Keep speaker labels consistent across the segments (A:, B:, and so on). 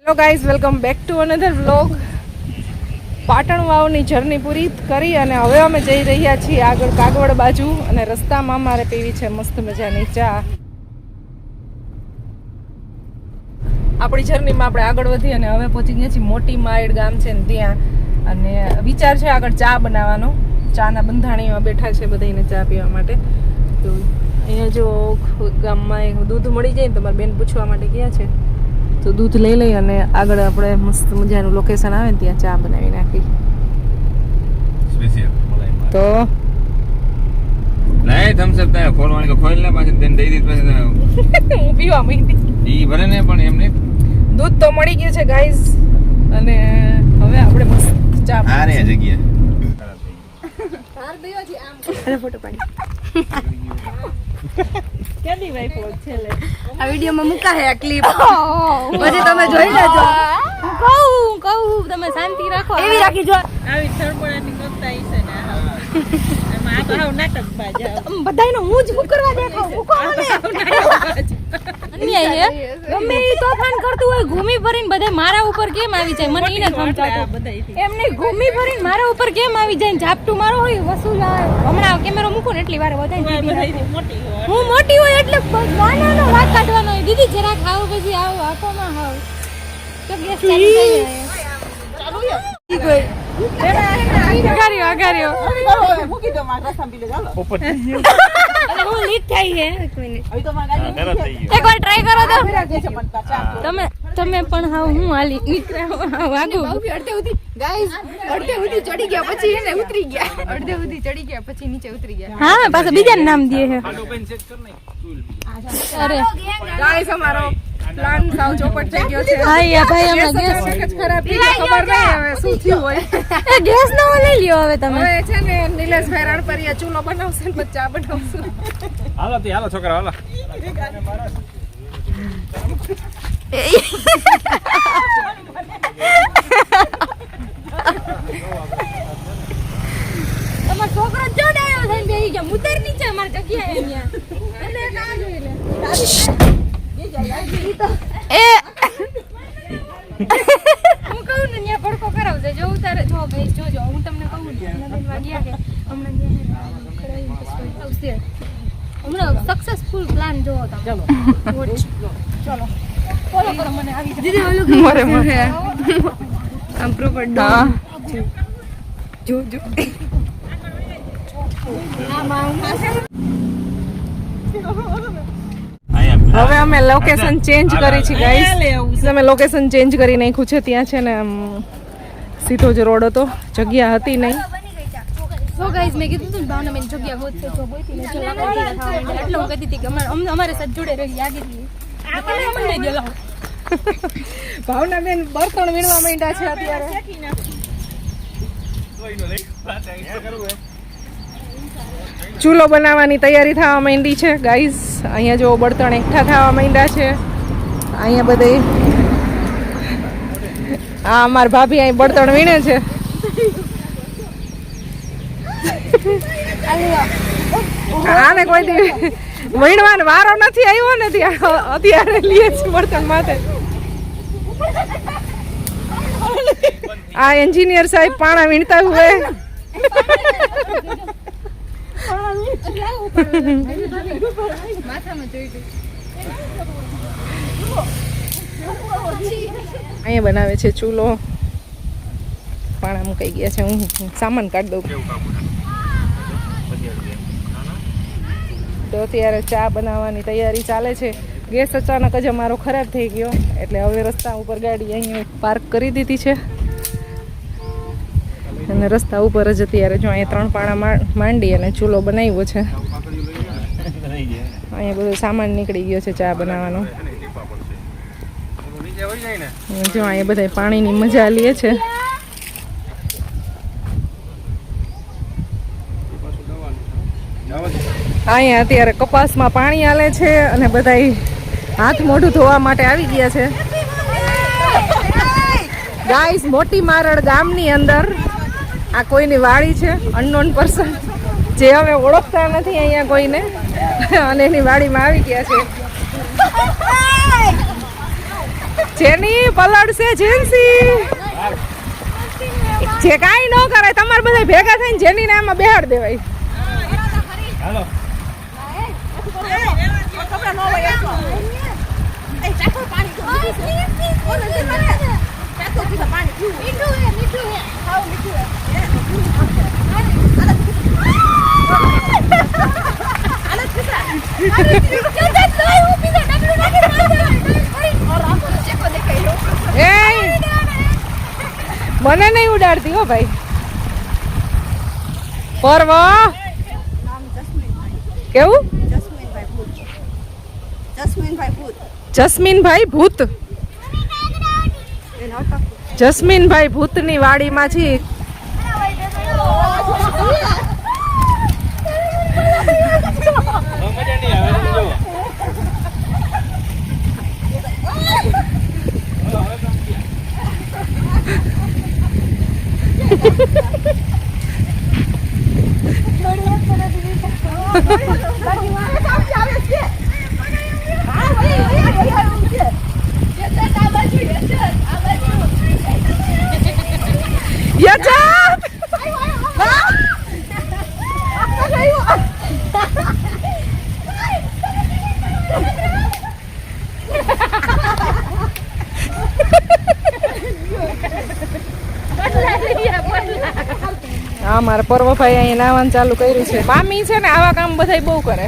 A: Hello guys, welcome back to another vlog. Patan વાવની journey પૂરી કરી અને હવે અમે જઈ રહ્યા છીએ આગળ કાગવડ બાજુ અને રસ્તામાં મારે પીવી છે મસ્ત મજાની ચા. આપણી જર્નીમાં આપણે આગળ વધી અને હવે પહોંચી ગયા છીએ મોટી માયડ ગામ છે ને ત્યાં, અને વિચાર છે આગળ ચા બનાવવાનો. ચાના બંધાણીમાં બેઠા છે બધાને ચા પીવા માટે. તો અહીંયા જો ગામમાં દૂધ મળી જાય ને તમારી બેન પૂછવા માટે ગયા છે, તો દૂધ લઈ લઈ અને આગળ આપણે મસ્ત મજાનું લોકેશન આવે ને ત્યાં ચા બનાવી નાખી. તો
B: નહીં થમ્સ અપ થાય ખોલવાની કે ખોલ ને પાછી તેને દઈ દીધી પછી
A: હું પીવા માંડી.
B: ઈ ભરે ને પણ એમને
A: દૂધ તો મળી ગયું છે ગાઈઝ, અને હવે આપણે મસ્ત ચા.
B: આ રે જગ્યા
A: અરે ફોટો પાડી કેદી ભાઈ ફોન છે લે
C: આ વિડિયોમાં મૂકા હે આ ક્લિપ પછી તમે જોઈ લેજો. કહું તમે શાંતિ રાખો એવી રાખી જો.
D: આવી સરપણાની કરતા હશે ને એમાં આ તો હાવ નાટક બાજ
C: બધાયનો હું જ કરવા દેખો મૂકો મને અન્યાય હે. ગમે ઈ તોફાન કરતું હોય ઘૂમી ફરીને બધે મારા ઉપર કેમ આવી જાય મને ઈ ન સમજાતો. એમને ઘૂમી ફરીને મારા ઉપર કેમ આવી જાય ને ઝાપટું મારો હોય વસૂલ હમણાં કેમેરો મૂકો ને એટલી વાર બધાય
D: મોટી હોય.
C: હું મોટી હોય એટલે નાનો વાત કાઢવાનો હોય. દીદી જરા ખાવ પછી આવો આપોમાં હાવ તો ગેસ ચાલુ થઈ જાય. અગાર્યો
D: મૂકી દો માં રસમ પી લે ચાલો
C: અને હું લીક થઈ હે. એક મિનિટ
D: હવે તો માં ગાડી
C: એકવાર ટ્રાય કરો તો
D: દે છે પણ ચા
C: તમે પણ હાવ હું હાલી વાગુ
A: અડધે સુધી ગાઈઝ અડધે સુધી ચડી ગયા પછી એને ઉતરી ગયા. અડધે સુધી ચડી ગયા પછી નીચે ઉતરી ગયા.
C: હા પાછા બીજા નામ દે હે. અરે
A: ગાઈઝ અમારો પ્લાન સાવ ચોપટ થઈ ગયો છે.
C: હા યા ભાઈ અમે ગેસ
A: મગજ ખરાબ થઈ ગયો, ખબર નહીં હવે શું થયું હોય.
C: એ ગેસ નો લઈ લ્યો હવે તમે.
A: હવે છે ને નિલેશભાઈ રાણપરિયા ચૂલો બનાવશે ને પછી ચા બનાવશું.
B: હાલો તે હાલો છોકરા હાલો
C: તમારો છોકરો જોડે આવ્યો થઈને બેહી ગયા મુતર નીચે અમાર જગ્યા અહીંયા એટલે ના જોઈ લે એ હું કહું ને ત્યાં ભડકો કરાવજે જો ઉતારે જો ભાઈ જોજો હું તમને કહું ને નદીમાં ગયા કે હમણાં ગયા કરાવી પછી આવશે હમણાં સક્સેસફુલ પ્લાન જોવો તમે. ચલો ફોલો કરો મને આવી દીદી ઓલું
A: મોરે મોરે આમ પ્રોપર ડો જો જો હવે અમે લોકેશન ચેન્જ કરી છે ગાઈસ. અમે લોકેશન ચેન્જ કરી નાખ્યું છે. ત્યાં છે ને આમ સીધો જ રોડ હતો, જગ્યા હતી નહીં.
C: સો ગાઈસ મેં કીધું તું ભાવના બેન જગ્યા હોત તો બોલતી ને ચલો એટલે હું કહેતી હતી કે અમારે સાથે જોડે રહી આગળ મને ગયેલો
A: ભાવના બેન બર્તણ વીણવા માંડ્યા છે અત્યારે. ચૂલો બનાવવાની તૈયારી થવા માંડી છે ગાઈઝ. અહીંયા જો બળતણ એકઠા થવા માંડ્યા છે. અહીંયા બધે આ અમારા ભાભી અહીં બળતણ વીણે છે. આને કોઈ દી વીણવાનો વારો નથી આવ્યો ને ત્યાં અત્યારે લીએ છે બળતણ માથે. આ એન્જિનિયર સાહેબ પાણા વીણતા હુએ અહીંયા બનાવે છે ચૂલો. પાણા મુકાઈ ગયા છે. હું સામાન કાઢી દઉં. તો અત્યારે ચા બનાવવાની તૈયારી ચાલે છે. ગેસ અચાનક જ અમારો ખરાબ થઈ ગયો એટલે હવે રસ્તા ઉપર ગાડી અહીંયા પાર્ક કરી દીધી છે અને રસ્તા ઉપર જ અત્યારે જો અહીંયા 3 પાણા માંડી અને ચૂલો બનાવ્યો છે. અહીંયા બધો સામાન નીકળી ગયો છે ચા બનાવવાનો. જો અહીંયા બધા પાણીની મજા લે છે. અહીંયા અત્યારે કપાસમાં પાણી હાલે છે અને બધા હાથ મોઢું ધોવા માટે આવી ગયા છે. ગાઈસ મોટી મારડ ગામની અંદર આ કોઈની વાડી છે, અનનોન પર્સન જે અમે ઓળખતા નથી અહીંયા કોઈને, અને એની વાડીમાં આવી ગયા છે. જેની પલળશે જેન્સી જે કાંઈ ન કરે તમારે બધા ભેગા થઈને જેની આમાં બેહાડ દેવાય.
B: હાલો
A: મને નહીં ઉડાડતી હો ભાઈ. પર્વ કેવું? જસ્મીનભાઈ ભૂત. જસ્મીનભાઈ ભૂતની વાડીમાં છીએ.
B: મજા નહીં આવે જો
A: હા મારા પર્વભાઈ અહીંયા નાવાનું ચાલુ કર્યું છે. મામી છે ને આવા કામ બધા બહુ કરે.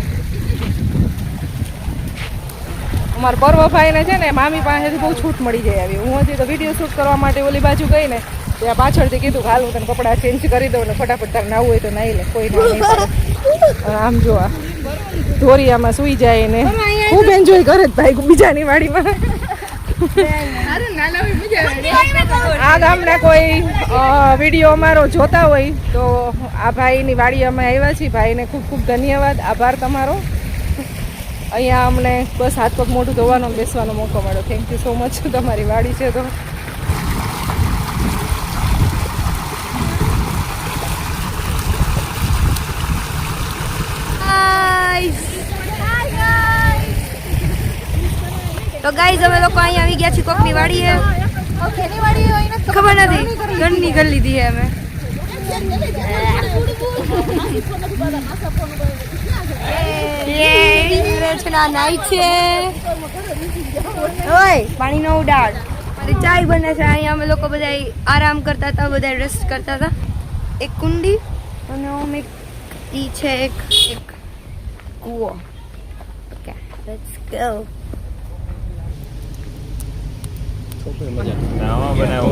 A: અમારા પર્વભાઈ ને છે ને મામી પાસેથી બહુ છૂટ મળી જાય આવી. હું હજી તો વિડીયો શૂટ કરવા માટે ઓલી બાજુ ગઈ ને ત્યાં પાછળથી કીધું હાલ હું તને કપડાં ચેન્જ કરી દઉં ને ફટાફટ તારે નાવું હોય તો નાઈ લે, કોઈ નહીં કરે. આમ જો આ ધોરિયામાં સુઈ જાય ને ખૂબ એન્જોય કરે જ ભાઈ બીજાની વાડીમાં. આ ગામના કોઈ વિડીયો અમારો જોતા હોય તો આ ભાઈની વાડી અમે આવ્યા છીએ. ભાઈને ખૂબ ખૂબ ધન્યવાદ, આભાર તમારો. અહીંયા અમને બસ હાથ પગ મોઢું ધોવાનો બેસવાનો મોકો મળ્યો. Thank you so much. તમારી વાડી છે તો
C: તો ગાઈઝ અમે લોકો અહીંયા આવી ગયા છીએ કોકની વાડીએ. ખબર નથી ઘરની કરી લીધી છે અમે. નાઈ છે ઓય પાણી નો ઉડાડ. મારી ચાય બને છે અહીંયા. અમે લોકો બધા આરામ કરતા હતા, બધા રેસ્ટ કરતા હતા. એક કુંડી અને અમે ઈ છે એક કૂવો. Okay let's go.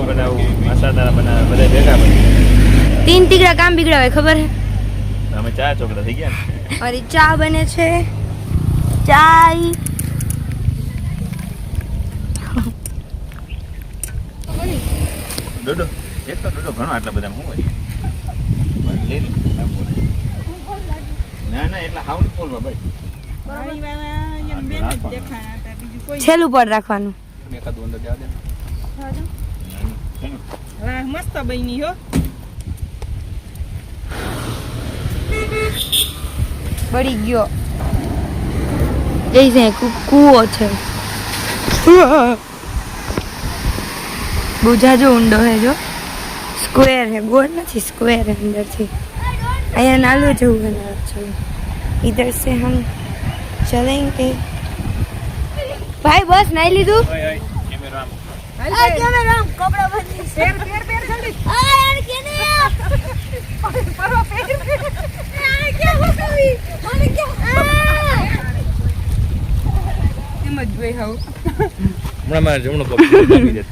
B: બનાવું મસાલા બનાવે બધા ભેગા બને.
C: 3 તીકડા કામ બીગડાવે ખબર હે.
B: અમે 4 છોકરા થઈ ગયા ને.
C: મારી ચા બને છે. ચાય
B: દોડો એક તો દોડો ઘણો આટલા બધા હું હોય ના એટલા હાઉસ ફૂલમાં ભાઈ
D: વાળીવાળા બેન જ દેખાણા હતા, બીજું કોઈ
C: છેલ્લું પર રાખવાનું.
B: એકાદું અંદર જવા દે
D: વાહ મસ્ત બની હો.
C: બળી ગયો. જઈ છે કૂવો છે. બહુ જાજો ઊંડો હે જો. સ્ક્વેર હે, ગોળ નથી, સ્ક્વેર है अंदर થી. અહીંયા નાલું જેવું બનાવ્યું છે. इधर से हम चलेंगे. भाई बस नहीं લીધું. कैमरा कपड़ा बदली
A: પેર જલ્દી.
C: आ यार केने
A: પર્વ પેર
C: क्या हो गई मैंने क्या
A: એમ જ જોઈ હાવ.
B: હમણાં મારે જમણો પગ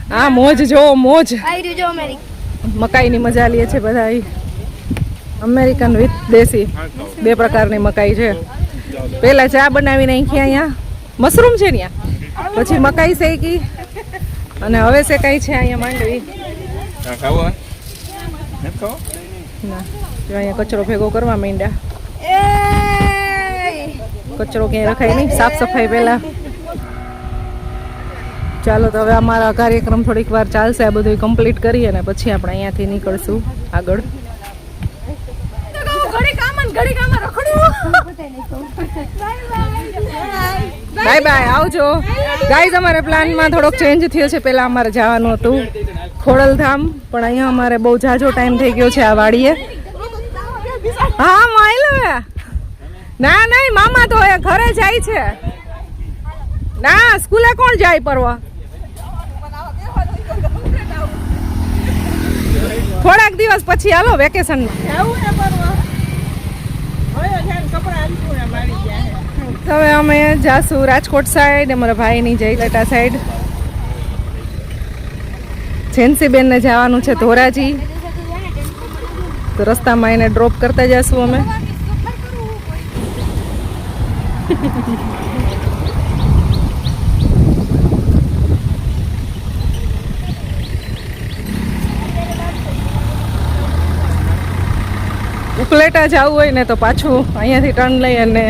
A: હા મોજ જો મોજ.
C: आई रही जो मेरी
A: મકાઈની મજા લઈએ છે બધા. અમેરિકન વિથ દેશી બે પ્રકારની મકાઈ છે. પહેલા ચા બનાવી નાખી અહીંયા, મશરૂમ છે ત્યાં, પછી મકાઈ શેકી અને હવે શેકાઈ છે અહીંયા માંડવી.
B: ખાવો નથી ખાવો
A: ના જો અહીંયા કચરો ભેગો કરવા માંડ્યા. કચરો ક્યાંય રખાય નહીં, સાફ સફાઈ પહેલા. ચાલો તો હવે અમારા કાર્યક્રમ થોડીક વાર ચાલશે, આ બધું કમ્પ્લીટ કરીએ ને પછી આપણે અહીંયાથી નીકળશું આગળ. ઘડી કામ રખડ્યું. બાય બાય, આવજો ગાઈઝ. અમારે પ્લાનમાં થોડોક ચેન્જ થયો છે. પહેલા અમારે જવાનું હતું ખોડલધામ, પણ અહીંયા અમારે બહુ ઝાઝો ટાઈમ થઈ ગયો છે આ વાડીએ. હા માઇલ ના નહીં, મામા તો એ ઘરે જાય છે. ના સ્કૂલે કોણ જાય પરવા? થોડાક દિવસ પછી હાલો વેકેશન.
D: જાવું ને પરવા હવે છે કપડા આલશું ને મારી ગયા
A: હવે અમે જાશું રાજકોટ સાઈડ, અમારા ભાઈની જયલેટા સાઈડ. જેન્સીબેન ને જવાનું છે ધોરાજી, તો રસ્તામાં એને ડ્રોપ કરતા જશું અમે. ઉપલેટા જવું હોય ને તો પાછું અહીંયાથી ટર્ન લઈ અને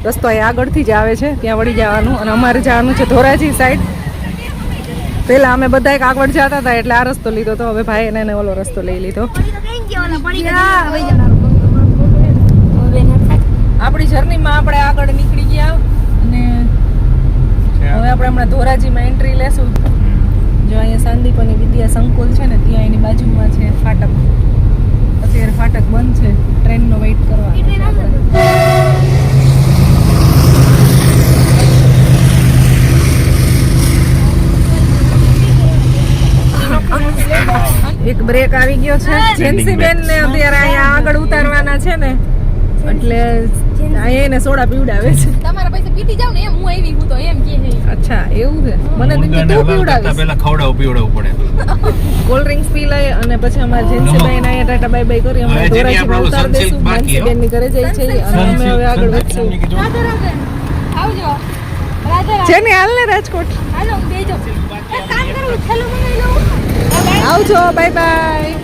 A: રસ્તો અહીં આગળથી જ આવે છે, ત્યાં વળી જવાનું. અને અમારે જવાનું છે ધોરાજી સાઈડ. પહેલાં અમે બધા એક આગળ જતા હતા એટલે આ રસ્તો લીધો હતો, હવે ભાઈ એને ઓલો રસ્તો લઈ લીધો. આપણી જર્નીમાં આપણે આગળ નીકળી ગયા અને હવે આપણે હમણાં ધોરાજીમાં એન્ટ્રી લેશું. જો અહીંયા સાંદીપની વિદ્યા સંકુલ છે ને, ત્યાં એની બાજુમાં છે ફાટક. અત્યારે ફાટક બંધ છે, ટ્રેનનો વેઇટ કરવાનો. એક બ્રેક આવી ગયો છે. જેન્સીબેન ને અત્યારે અહીંયા આગળ ઉતારવાના છે ને, એટલે અહીંયા એને સોડા પીવડાવે છે.
C: તમારા પૈસા પીટી જાવ ને એમ હું આવી હું તો એમ કે છે.
A: અચ્છા એવું છે. મને તો તું પીવડાવીશ.
B: પહેલા પીવડાવવું પડે.
A: કોલ્ડ ડ્રિંક્સ પી લઈ અને પછી અમારે જેન્સીબેન અહીંયા ટાટા બાય બાય કરી અમે ધોરાજીમાં ઉતાર દઈશું. જેન્સીબેન ની ઘરે જઈ છે અને અમે હવે આગળ વધશું.
C: રાધે રાધે આવજો. રાધે રાધે
A: જેની હાલ ને રાજકોટ
C: હાલો હું બેજો. એક કામ કરું થેલું મંગાવી લઉં.
A: આવજો, બાય બાય.